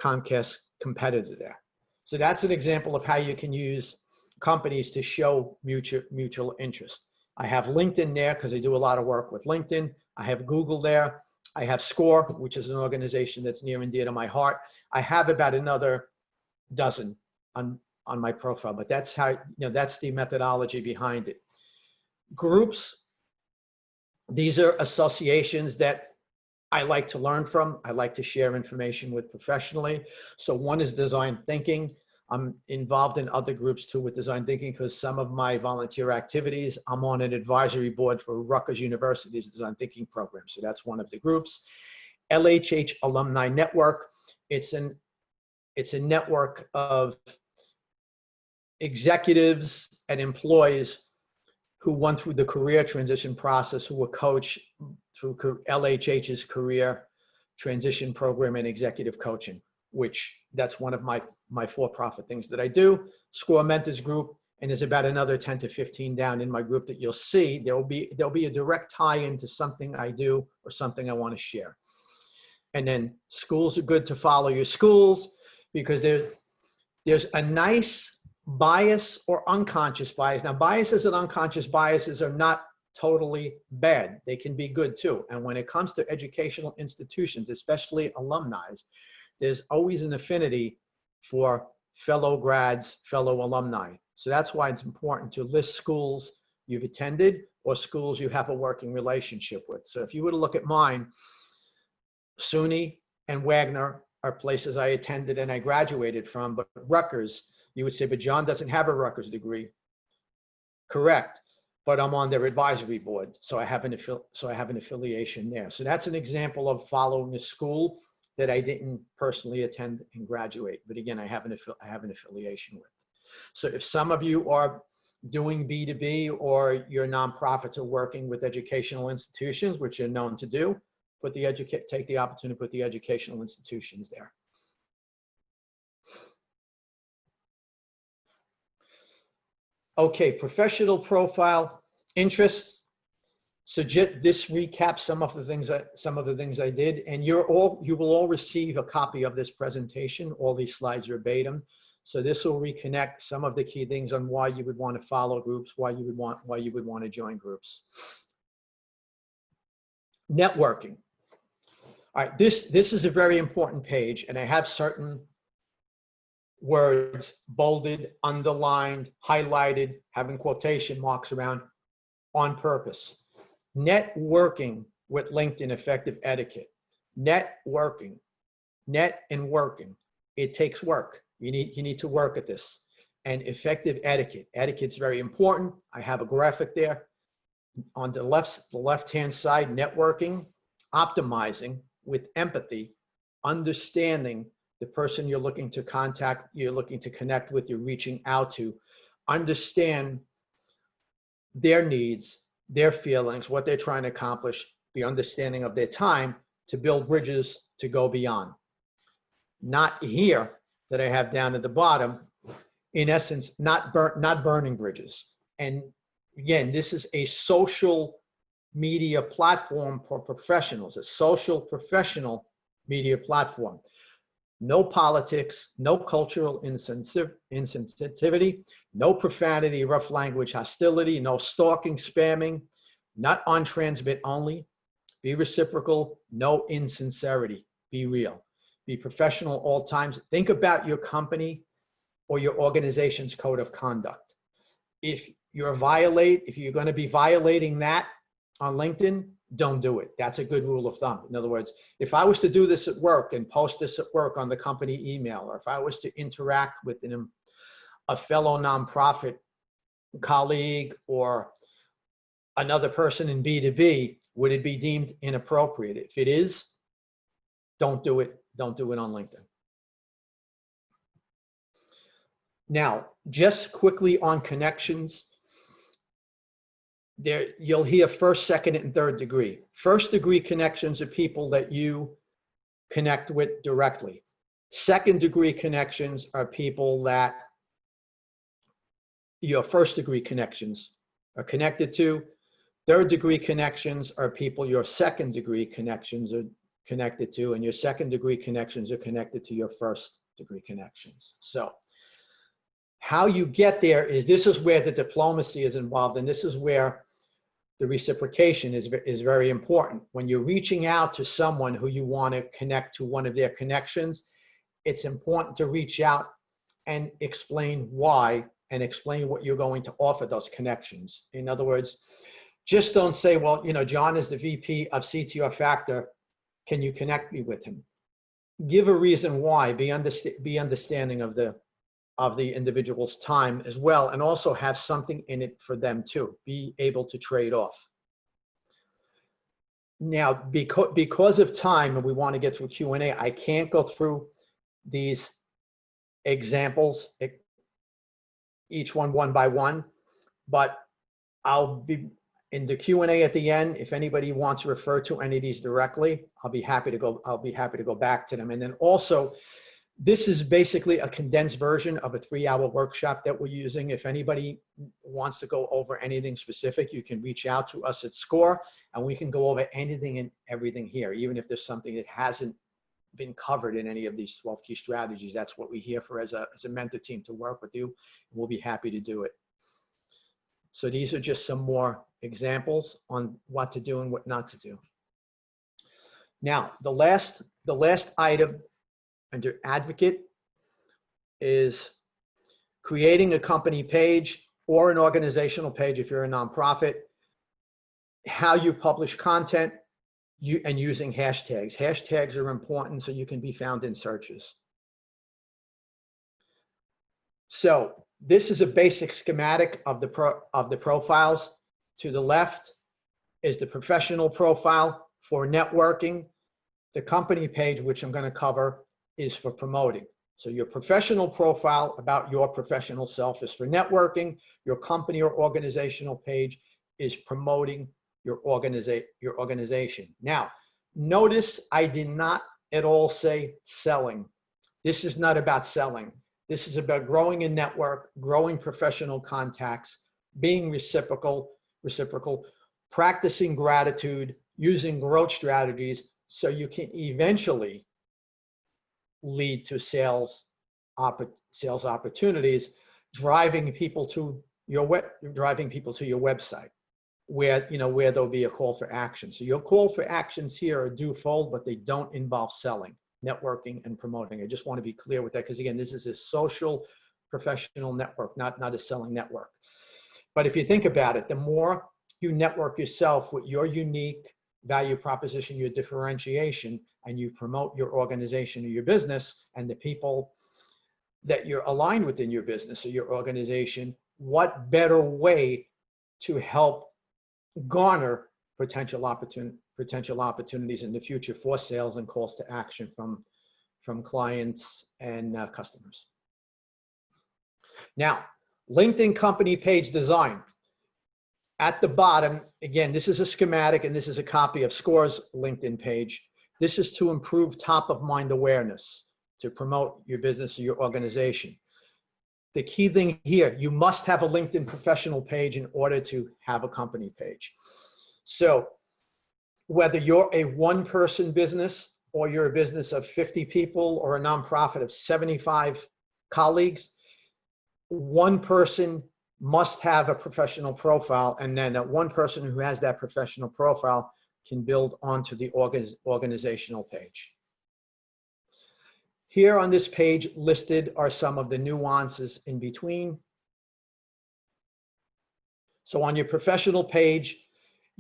competitor there. So that's an example of how you can use companies to show mutual interest. I have LinkedIn there because I do a lot of work with LinkedIn. I have Google there. I have SCORE, which is an organization that's near and dear to my heart. I have about another dozen on my profile, but that's how, that's the methodology behind it. Groups, these are associations that I like to learn from. I like to share information with professionally. So one is design thinking. I'm involved in other groups too with design thinking because some of my volunteer activities, I'm on an advisory board for Rutgers University's design thinking program. So that's one of the groups. LHH Alumni Network. It's a network of executives and employees who went through the career transition process, who were coached through LHH's career transition program and executive coaching, which that's one of my for-profit things that I do. SCORE Mentors Group, and there's about another 10 to 15 down in my group that you'll see. There'll be a direct tie-in to something I do or something I want to share. And then schools are good to follow your schools because there's a nice bias or unconscious bias. Now, biases and unconscious biases are not totally bad. They can be good too. And when it comes to educational institutions, especially alumni, there's always an affinity for fellow grads, fellow alumni. So that's why it's important to list schools you've attended or schools you have a working relationship with. So if you were to look at mine, SUNY and Wagner are places I attended and I graduated from, but Rutgers, you would say, but John doesn't have a Rutgers degree. Correct, but I'm on their advisory board, so I have an affiliation there. So that's an example of following a school that I didn't personally attend and graduate, but again, I have an affiliation with. So if some of you are doing B2B or your nonprofits are working with educational institutions, which you're known to do, take the opportunity to put the educational institutions there. Okay, professional profile, interests. So this recaps some of the things I did, and you will all receive a copy of this presentation. All these slides are verbatim. So this will reconnect some of the key things on why you would want to follow groups, why you would want to join groups. Networking. All right, this is a very important page, and I have certain words bolded, underlined, highlighted, having quotation marks around on purpose. Networking with LinkedIn effective etiquette. Networking, net and working. It takes work. You need to work at this. And effective etiquette. Etiquette's very important. I have a graphic there. On the left-hand side, networking, optimizing with empathy, understanding the person you're looking to contact, you're looking to connect with, you're reaching out to, understand their needs, their feelings, what they're trying to accomplish, the understanding of their time to build bridges to go beyond. Not here that I have down at the bottom, in essence, not burning bridges. And again, this is a social media platform for professionals, a social professional media platform. No politics, no cultural insensitivity, no profanity, rough language, hostility, no stalking, spamming, not on transmit only. Be reciprocal, no insincerity. Be real. Be professional all times. Think about your company or your organization's code of conduct. If you're going to be violating that on LinkedIn, don't do it. That's a good rule of thumb. In other words, if I was to do this at work and post this at work on the company email, or if I was to interact with a fellow nonprofit colleague or another person in B2B, would it be deemed inappropriate? If it is, don't do it. Don't do it on LinkedIn. Now, just quickly on connections, there you'll hear first, second, and third degree. First degree connections are people that you connect with directly. Second degree connections are people that your first degree connections are connected to. Third degree connections are people your second degree connections are connected to, and your second degree connections are connected to your first degree connections. So how you get there is, this is where the diplomacy is involved, and this is where the reciprocation is very important. When you're reaching out to someone who you want to connect to one of their connections, it's important to reach out and explain why, and explain what you're going to offer those connections. In other words, just don't say, well, you know, John is the VP of CTR Factor. Can you connect me with him? Give a reason why. Be understanding of the individual's time as well, and also have something in it for them too. Be able to trade off. Now, because of time, and we want to get through Q&A, I can't go through these examples, each one by one, but I'll be in the Q&A at the end. If anybody wants to refer to any of these directly, I'll be happy to go back to them. And then also, this is basically a condensed version of a 3-hour workshop that we're using. If anybody wants to go over anything specific, you can reach out to us at SCORE, and we can go over anything and everything here, even if there's something that hasn't been covered in any of these 12 key strategies. That's what we're here for as a mentor team, to work with you. We'll be happy to do it. So these are just some more examples on what to do and what not to do. Now, the last item under advocate is creating a company page or an organizational page if you're a nonprofit, how you publish content, and using hashtags. Hashtags are important so you can be found in searches. So this is a basic schematic of the profiles. To the left is the professional profile for networking. The company page, which I'm going to cover, is for promoting. So your professional profile about your professional self is for networking. Your company or organizational page is promoting your organization. Now, notice I did not at all say selling. This is not about selling. This is about growing a network, growing professional contacts, being reciprocal, practicing gratitude, using growth strategies so you can eventually lead to sales opportunities, driving people to your website, where there'll be a call for action. So your call for actions here are twofold, but they don't involve selling, networking, and promoting. I just want to be clear with that, because again, this is a social professional network, not a selling network. But if you think about it, the more you network yourself with your unique value proposition, your differentiation, and you promote your organization or your business and the people that you're aligned with in your business or your organization, what better way to help garner potential opportunities in the future for sales and calls to action from clients and customers. Now, LinkedIn company page design. At the bottom, again, this is a schematic and this is a copy of SCORE's LinkedIn page. This is to improve top of mind awareness, to promote your business or your organization. The key thing here, you must have a LinkedIn professional page in order to have a company page. So whether you're a one-person business or you're a business of 50 people or a nonprofit of 75 colleagues, one person must have a professional profile, and then that one person who has that professional profile can build onto the organizational page. Here on this page listed are some of the nuances in between. So on your professional page,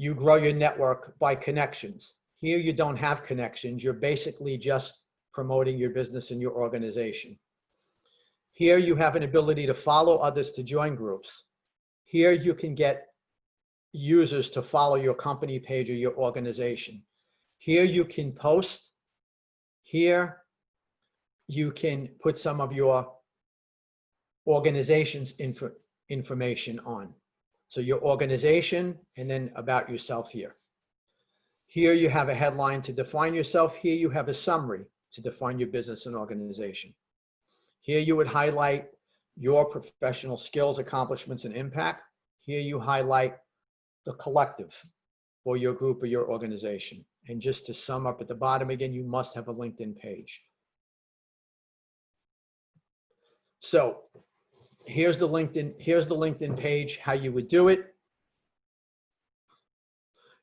you grow your network by connections. Here you don't have connections. You're basically just promoting your business and your organization. Here you have an ability to follow others to join groups. Here you can get users to follow your company page or your organization. Here you can post. Here you can put some of your organization's information on. So your organization and then about yourself here. Here you have a headline to define yourself. Here you have a summary to define your business and organization. Here you would highlight your professional skills, accomplishments, and impact. Here you highlight the collective for your group or your organization. And just to sum up at the bottom again, you must have a LinkedIn page. So here's the LinkedIn page, how you would do it.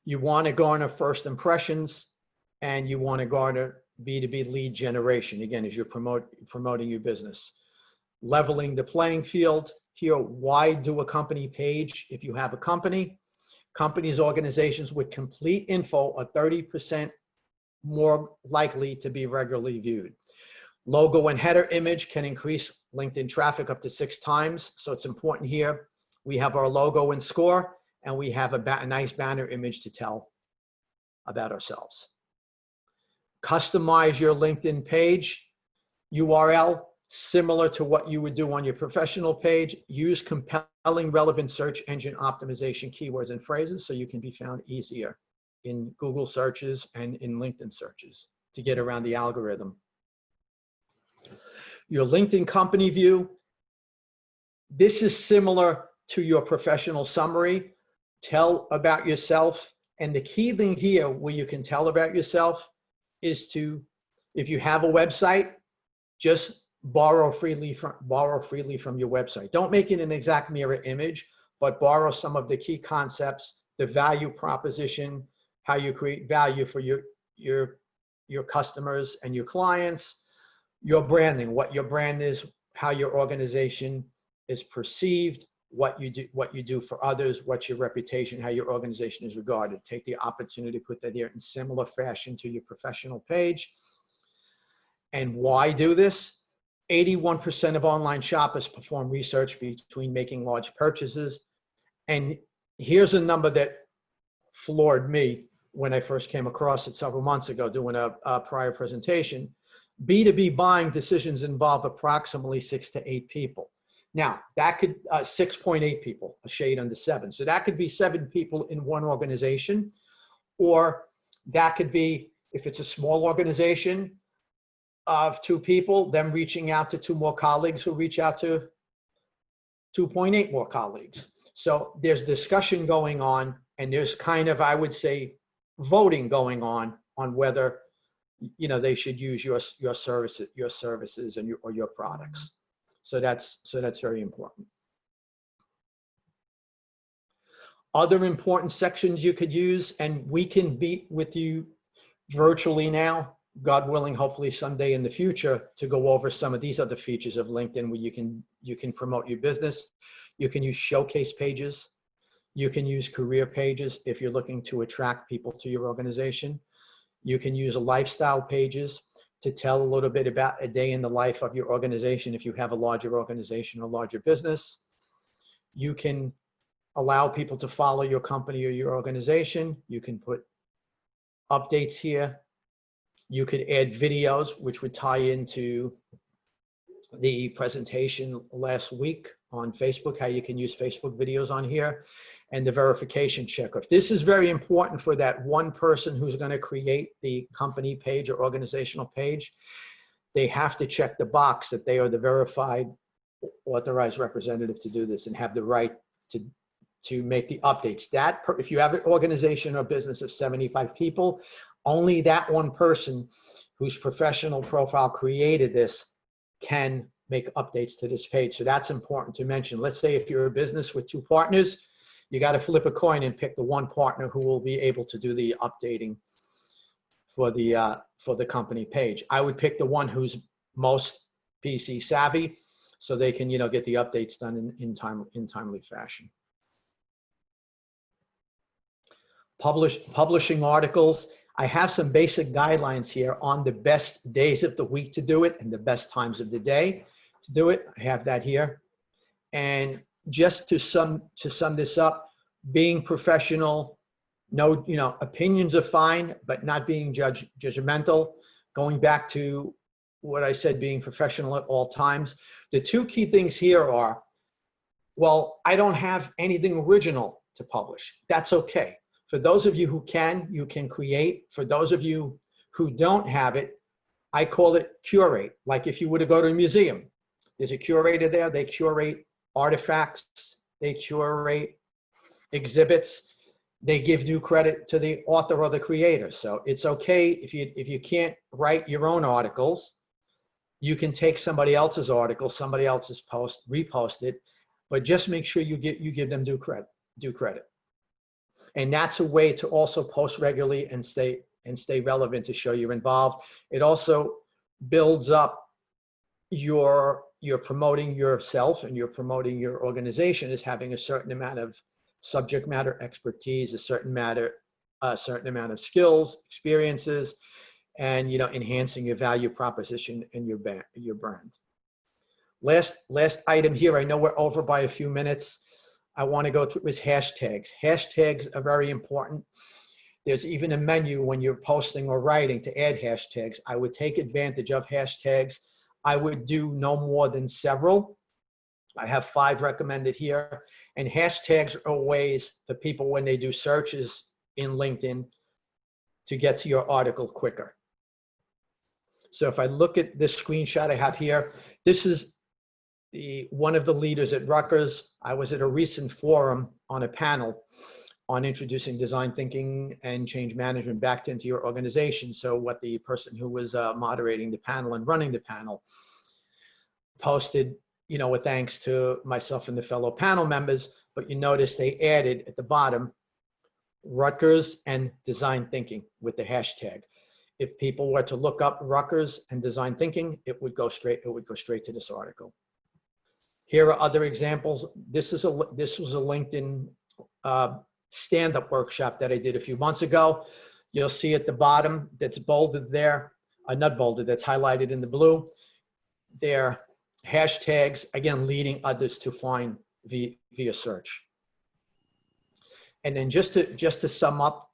You want to garner first impressions and you want to garner B2B lead generation, again, as you're promoting your business. Leveling the playing field. Here, why do a company page? If you have a company, companies, organizations with complete info are 30% more likely to be regularly viewed. Logo and header image can increase LinkedIn traffic up to 6 times. So it's important here. We have our logo and score, and we have a nice banner image to tell about ourselves. Customize your LinkedIn page URL similar to what you would do on your professional page. Use compelling, relevant search engine optimization keywords and phrases so you can be found easier in Google searches and in LinkedIn searches to get around the algorithm. Your LinkedIn company view. This is similar to your professional summary. Tell about yourself. And the key thing here where you can tell about yourself is to, if you have a website, just borrow freely from your website. Don't make it an exact mirror image, but borrow some of the key concepts, the value proposition, how you create value for your customers and your clients, your branding, what your brand is, how your organization is perceived, what you do for others, what's your reputation, how your organization is regarded. Take the opportunity to put that there in similar fashion to your professional page. And why do this? 81% of online shoppers perform research between making large purchases. And here's a number that floored me when I first came across it several months ago doing a prior presentation. B2B buying decisions involve approximately 6 to 8 people. Now, that could 6.8 people, a shade under 7. So that could be 7 people in one organization, or that could be, if it's a small organization of 2 people, them reaching out to 2 more colleagues who reach out to 2.8 more colleagues. So there's discussion going on, and there's kind of, I would say, voting going on whether they should use your services and your products. So that's very important. Other important sections you could use, and we can be with you virtually now, God willing, hopefully someday in the future, to go over some of these other features of LinkedIn where you can promote your business. You can use showcase pages. You can use career pages if you're looking to attract people to your organization. You can use lifestyle pages to tell a little bit about a day in the life of your organization if you have a larger organization or larger business. You can allow people to follow your company or your organization. You can put updates here. You could add videos, which would tie into the presentation last week on Facebook, how you can use Facebook videos on here, and the verification checkoff. This is very important for that one person who's going to create the company page or organizational page. They have to check the box that they are the verified, authorized representative to do this and have the right to make the updates. If you have an organization or business of 75 people, only that one person whose professional profile created this can make updates to this page. So that's important to mention. Let's say if you're a business with 2 partners, you got to flip a coin and pick the one partner who will be able to do the updating for the company page. I would pick the one who's most PC savvy, so they can, get the updates done in timely fashion. Publishing articles. I have some basic guidelines here on the best days of the week to do it and the best times of the day to do it. I have that here. And just to sum this up, being professional, opinions are fine, but not being judgmental. Going back to what I said, being professional at all times. The 2 key things here are, well, I don't have anything original to publish. That's okay. For those of you who can, you can create. For those of you who don't have it, I call it curate. Like if you were to go to a museum, there's a curator there. They curate artifacts. They curate exhibits. They give due credit to the author or the creator. So it's okay if you can't write your own articles, you can take somebody else's article, somebody else's post, repost it, but just make sure you give them due credit. And that's a way to also post regularly and stay relevant, to show you're involved. It also builds up your promoting yourself and you're promoting your organization as having a certain amount of subject matter expertise, a certain amount of skills, experiences, and enhancing your value proposition and your brand. Last item here. I know we're over by a few minutes. I want to go through is hashtags. Hashtags are very important. There's even a menu when you're posting or writing to add hashtags. I would take advantage of hashtags. I would do no more than several. I have 5 recommended here. And hashtags are ways for people when they do searches in LinkedIn to get to your article quicker. So if I look at this screenshot I have here, this is one of the leaders at Rutgers. I was at a recent forum on a panel on introducing design thinking and change management back into your organization. So what the person who was moderating the panel and running the panel posted, with thanks to myself and the fellow panel members, but you notice they added at the bottom Rutgers and design thinking with the hashtag. If people were to look up Rutgers and design thinking, it would go straight to this article. Here are other examples. This was a LinkedIn stand-up workshop that I did a few months ago. You'll see at the bottom that's bolded there, not bolded, that's highlighted in the blue. They're hashtags, again, leading others to find via search. And then just to sum up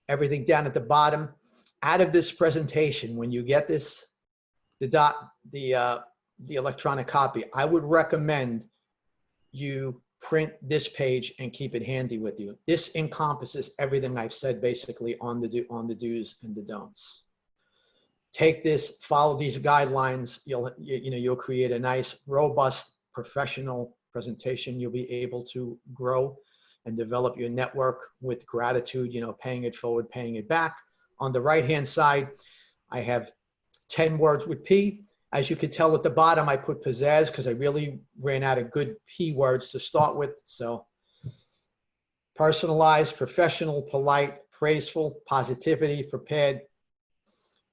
everything down at the bottom, out of this presentation, when you get this, the electronic copy, I would recommend you print this page and keep it handy with you. This encompasses everything I've said basically on the do's and the don'ts. Take this, follow these guidelines. You'll create a nice, robust, professional presentation. You'll be able to grow and develop your network with gratitude, paying it forward, paying it back. On the right-hand side, I have 10 words with P. As you can tell at the bottom, I put pizzazz because I really ran out of good P words to start with. So personalized, professional, polite, praiseful, positivity, prepared,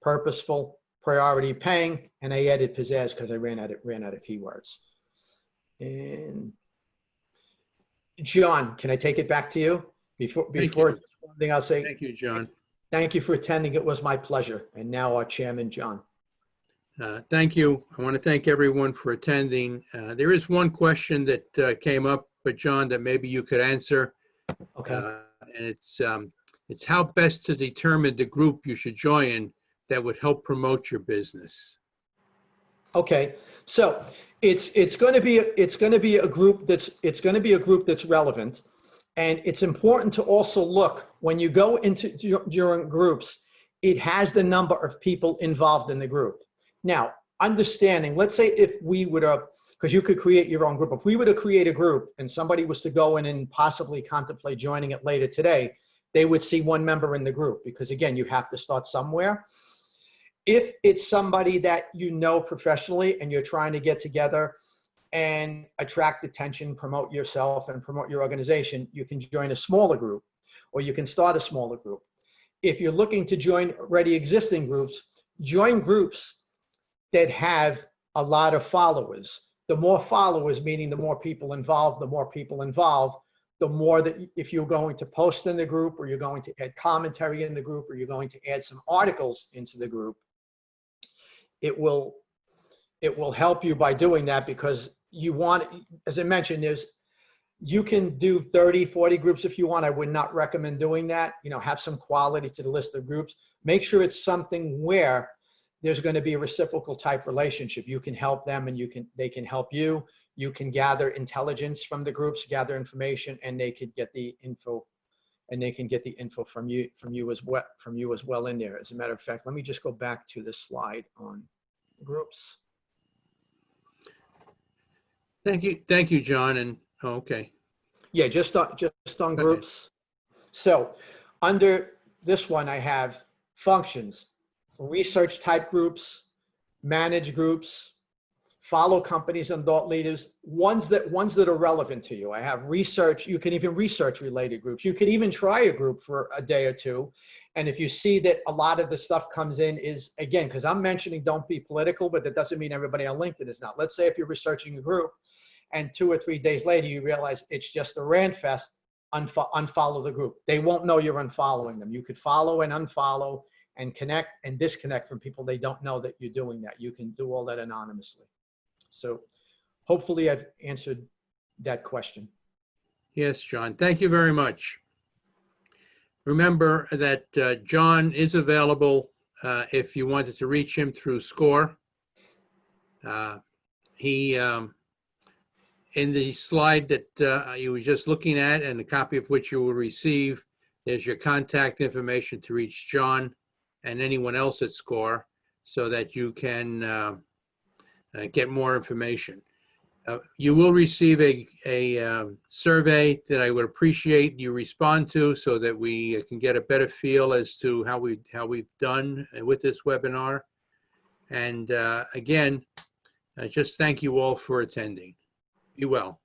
purposeful, priority, paying, and I added pizzazz because I ran out of P words. And John, can I take it back to you? Before one thing I'll say. Thank you, John. Thank you for attending. It was my pleasure. And now our chairman, John. Thank you. I want to thank everyone for attending. There is one question that came up, but John, that maybe you could answer. Okay. And it's how best to determine the group you should join that would help promote your business. Okay, so it's going to be a group that's relevant, and it's important to also look when you go into during groups. It has the number of people involved in the group. Now, understanding, let's say if we were to because you could create your own group. If we were to create a group and somebody was to go in and possibly contemplate joining it later today, they would see one member in the group, because again, you have to start somewhere. If it's somebody that you know professionally and you're trying to get together and attract attention, promote yourself and promote your organization, you can join a smaller group, or you can start a smaller group. If you're looking to join already existing groups, join groups that have a lot of followers. The more followers, meaning the more people involved, the more that if you're going to post in the group, or you're going to add commentary in the group, or you're going to add some articles into the group, it will help you by doing that, because you want, as I mentioned, you can do 30, 40 groups if you want. I would not recommend doing that. Have some quality to the list of groups. Make sure it's something where there's going to be a reciprocal type relationship. You can help them and they can help you. You can gather intelligence from the groups, gather information, and they could get the info, from you as well in there. As a matter of fact, let me just go back to the slide on groups. Thank you, John. And okay. Yeah, just on groups. So under this one, I have functions, research type groups, manage groups, follow companies and thought leaders, ones that are relevant to you. I have research. You can even research related groups. You could even try a group for a day or two. And if you see that a lot of the stuff comes in is, again, because I'm mentioning don't be political, but that doesn't mean everybody on LinkedIn is not. Let's say if you're researching a group and 2 or 3 days later, you realize it's just a rant fest, unfollow the group. They won't know you're unfollowing them. You could follow and unfollow and connect and disconnect from people. They don't know that you're doing that. You can do all that anonymously. So hopefully I've answered that question. Yes, John. Thank you very much. Remember that John is available if you wanted to reach him through SCORE. In the slide that you were just looking at, and a copy of which you will receive, there's your contact information to reach John and anyone else at SCORE, so that you can get more information. You will receive a survey that I would appreciate you respond to, so that we can get a better feel as to how we've done with this webinar. And again, just thank you all for attending. Be well.